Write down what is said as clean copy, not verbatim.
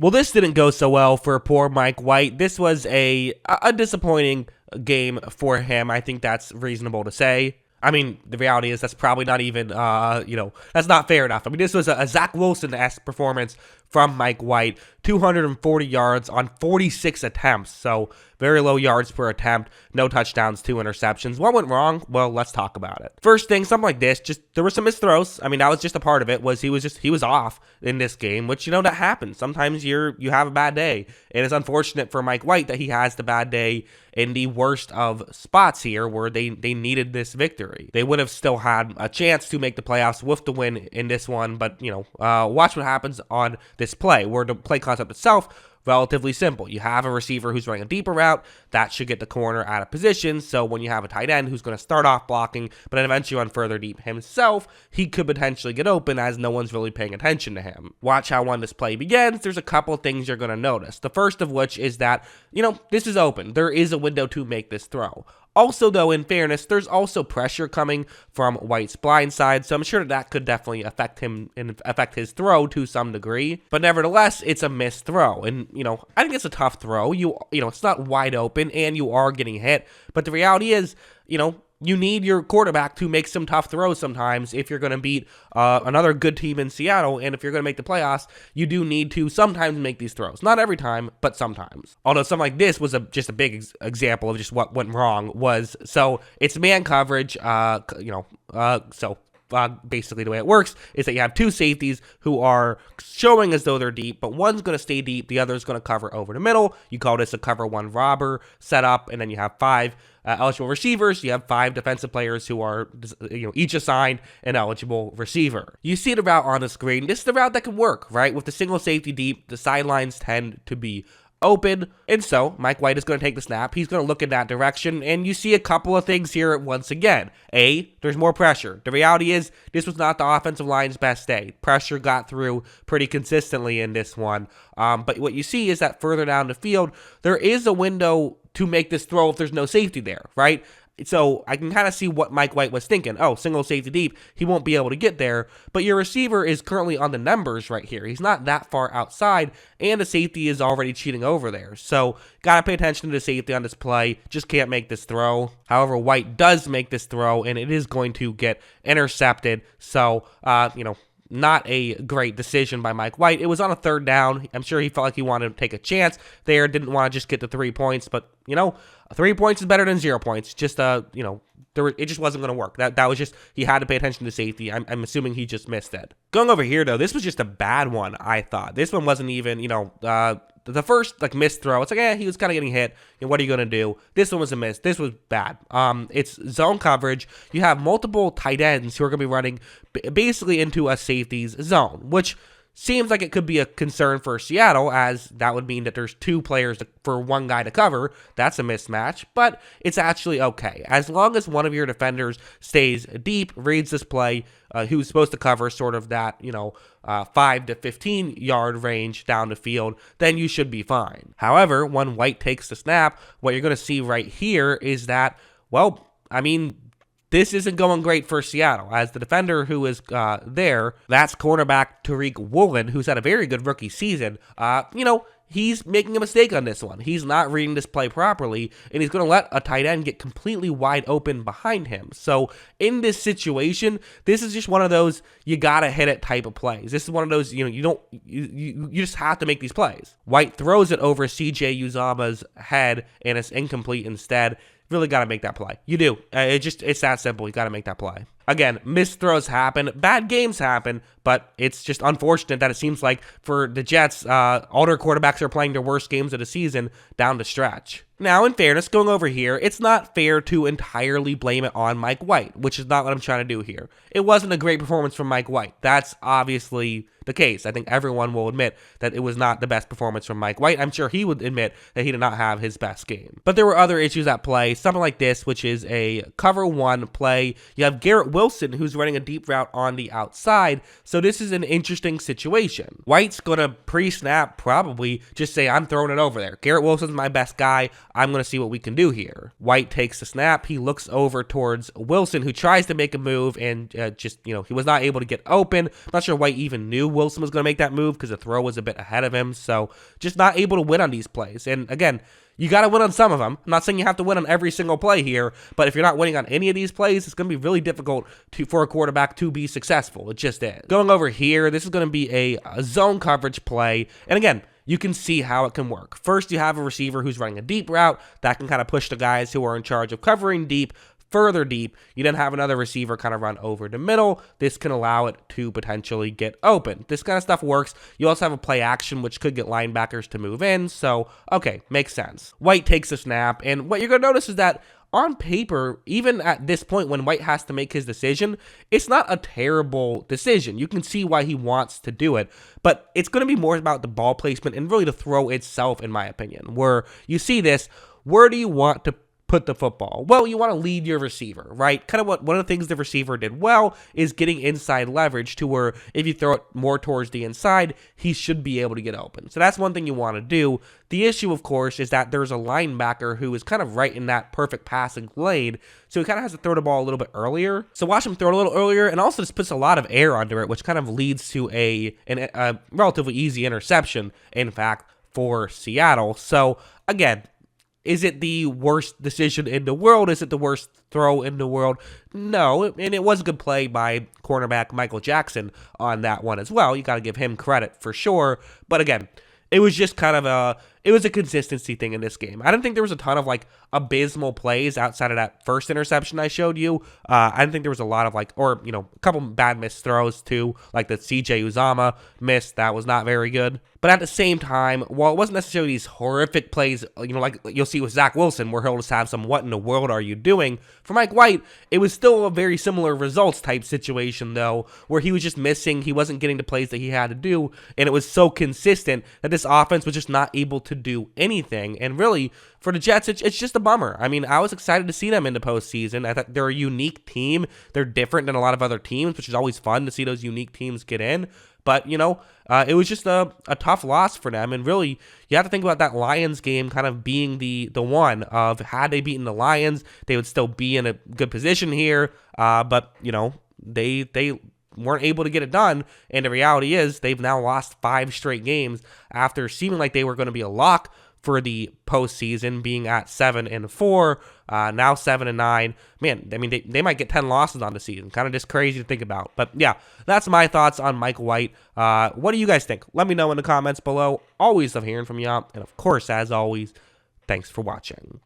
Well, this didn't go so well for poor Mike White. This was a disappointing game for him. I think that's reasonable to say. I mean, the reality is that's probably not even, that's not fair enough. I mean, this was a Zach Wilson-esque performance from Mike White, 240 yards on 46 attempts, so very low yards per attempt, no touchdowns, 2 interceptions. What went wrong? Well, let's talk about it. First thing, something like this, just there were some missed throws. I mean, that was just a part of it. He was off in this game, which that happens. Sometimes you have a bad day, and it's unfortunate for Mike White that he has the bad day in the worst of spots here, where they needed this victory. They would have still had a chance to make the playoffs with the win in this one, but watch what happens on this play, where the play concept itself, relatively simple. You have a receiver who's running a deeper route. That should get the corner out of position. So when you have a tight end who's going to start off blocking, but then eventually run further deep himself, he could potentially get open as no one's really paying attention to him. Watch how when this play begins, there's a couple things you're going to notice. The first of which is that, this is open. There is a window to make this throw. Also, though, in fairness, there's also pressure coming from White's blind side, so I'm sure that could definitely affect him and affect his throw to some degree. But nevertheless, it's a missed throw, and I think it's a tough throw. It's not wide open, and you are getting hit. But the reality is, you need your quarterback to make some tough throws sometimes if you're going to beat another good team in Seattle, and if you're going to make the playoffs, you do need to sometimes make these throws. Not every time, but sometimes. Although something like this was just a big example of just what went wrong. So it's man coverage, basically the way it works is that you have two safeties who are showing as though they're deep, but one's going to stay deep, the other's going to cover over the middle. You call this a cover one robber setup, and then you have 5 eligible receivers. You have 5 defensive players who are each assigned an eligible receiver. You see the route on the screen. This is the route that can work, right? With the single safety deep, the sidelines tend to be open, and so Mike White is going to take the snap. He's going to look in that direction, and you see a couple of things here once again. There's more pressure. The reality is this was not the offensive line's best day. Pressure got through pretty consistently in this one, but what you see is that further down the field, there is a window to make this throw if there's no safety there, right? So I can kind of see what Mike White was thinking. Oh, single safety deep, he won't be able to get there. But your receiver is currently on the numbers right here. He's not that far outside, and the safety is already cheating over there. So got to pay attention to the safety on this play. Just can't make this throw. However, White does make this throw, and it is going to get intercepted. So, not a great decision by Mike White. It was on a 3rd down. I'm sure he felt like he wanted to take a chance there. Didn't want to just get the 3 points, but 3 points is better than 0 points. Just it just wasn't going to work. That was just, he had to pay attention to safety. I'm assuming he just missed it. Going over here though, this was just a bad one. I thought this one wasn't even the first missed throw. It's he was kind of getting hit. What are you going to do? This one was a miss. This was bad. It's zone coverage. You have multiple tight ends who are going to be running basically into a safety's zone, which seems like it could be a concern for Seattle, as that would mean that there's 2 players for one guy to cover. That's a mismatch, but it's actually okay. As long as one of your defenders stays deep, reads this play, who's supposed to cover sort of that, 5 to 15 yard range down the field, then you should be fine. However, when White takes the snap, what you're going to see right here is that, this isn't going great for Seattle, as the defender who is there, that's cornerback Tariq Woolen, who's had a very good rookie season. He's making a mistake on this one. He's not reading this play properly, and he's going to let a tight end get completely wide open behind him. So in this situation, this is just one of those you gotta hit it type of plays. This is one of those you just have to make these plays. White throws it over CJ Uzama's head, and it's incomplete instead. Really got to make that play. You do. It's that simple. You got to make that play. Again, missed throws happen. Bad games happen, but it's just unfortunate that it seems like for the Jets, all their quarterbacks are playing their worst games of the season down the stretch. Now, in fairness, going over here, it's not fair to entirely blame it on Mike White, which is not what I'm trying to do here. It wasn't a great performance from Mike White. That's obviously the case. I think everyone will admit that it was not the best performance from Mike White. I'm sure he would admit that he did not have his best game. But there were other issues at play, something like this, which is a cover one play. You have Garrett Wilson, who's running a deep route on the outside, so this is an interesting situation. White's going to pre-snap probably just say, I'm throwing it over there. Garrett Wilson's my best guy. I'm going to see what we can do here. White takes the snap. He looks over towards Wilson, who tries to make a move and he was not able to get open. I'm not sure White even knew Wilson was going to make that move because the throw was a bit ahead of him. So just not able to win on these plays. And again, you got to win on some of them. I'm not saying you have to win on every single play here, but if you're not winning on any of these plays, it's going to be really difficult for a quarterback to be successful. It just is. Going over here, this is going to be a zone coverage play. And again, you can see how it can work. First, you have a receiver who's running a deep route that can kind of push the guys who are in charge of covering deep further deep. You then have another receiver kind of run over the middle. This can allow it to potentially get open. This kind of stuff works. You also have a play action, which could get linebackers to move in. So, okay, makes sense. White takes a snap, and what you're going to notice is that on paper, even at this point when White has to make his decision, it's not a terrible decision. You can see why he wants to do it, but it's going to be more about the ball placement and really the throw itself, in my opinion, where you see this, where do you want to put the football? Well, you want to lead your receiver, right? Kind of what one of the things the receiver did well is getting inside leverage to where if you throw it more towards the inside, he should be able to get open. So that's one thing you want to do. The issue, of course, is that there's a linebacker who is kind of right in that perfect passing lane, so he kind of has to throw the ball a little bit earlier. So watch him throw it a little earlier, and also just puts a lot of air under it, which kind of leads to a relatively easy interception, in fact, for Seattle. So again, is it the worst decision in the world? Is it the worst throw in the world? No, and it was a good play by cornerback Michael Jackson on that one as well. You got to give him credit for sure. But again, it was just kind of a consistency thing in this game. I didn't think there was a ton of like abysmal plays outside of that first interception I showed you. I didn't think there was a lot of a couple bad missed throws too, like the CJ Uzama miss. That was not very good. But at the same time, while it wasn't necessarily these horrific plays, like you'll see with Zach Wilson, where he'll just have some "what in the world are you doing?" For Mike White, it was still a very similar results type situation though, where he was just missing, he wasn't getting the plays that he had to do, and it was so consistent that this offense was just not able to do anything. And really, for the Jets, it's just a bummer. I mean, I was excited to see them in the postseason. I thought they're a unique team. They're different than a lot of other teams, which is always fun to see those unique teams get in. But, it was just a tough loss for them. And really, you have to think about that Lions game kind of being the one of, had they beaten the Lions, they would still be in a good position here. But, they weren't able to get it done. And the reality is they've now lost 5 straight games after seeming like they were going to be a lock for the postseason, being at 7-4, now 7-9. Man, I mean, they might get 10 losses on the season. Kind of just crazy to think about. But yeah, that's my thoughts on Mike White. What do you guys think? Let me know in the comments below. Always love hearing from you. And of course, as always, thanks for watching.